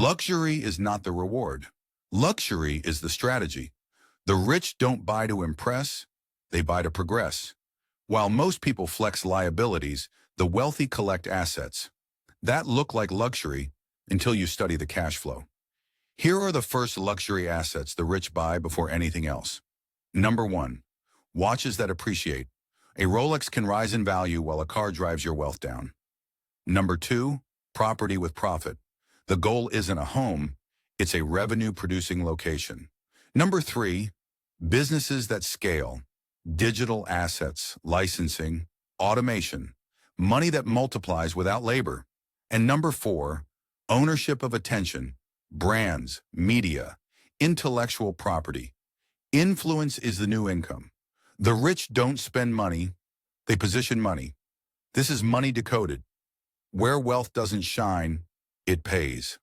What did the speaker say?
Luxury is not the reward. Luxury is the strategy. The rich don't buy to impress, they buy to progress. While most people flex liabilities, the wealthy collect assets. That look like luxury until you study the cash flow. Here are the first luxury assets the rich buy before anything else. Number 1. Watches that appreciate. A Rolex can rise in value while a car drives your wealth down. Number 2. Property with profit. The goal isn't a home, it's a revenue-producing location. Number 3. Businesses that scale. Digital assets, licensing, automation, money that multiplies without labor. And number 4. Ownership of attention, brands, media, intellectual property. Influence is the new income. The rich don't spend money, they position money. This is money decoded. Where wealth doesn't shine, it pays.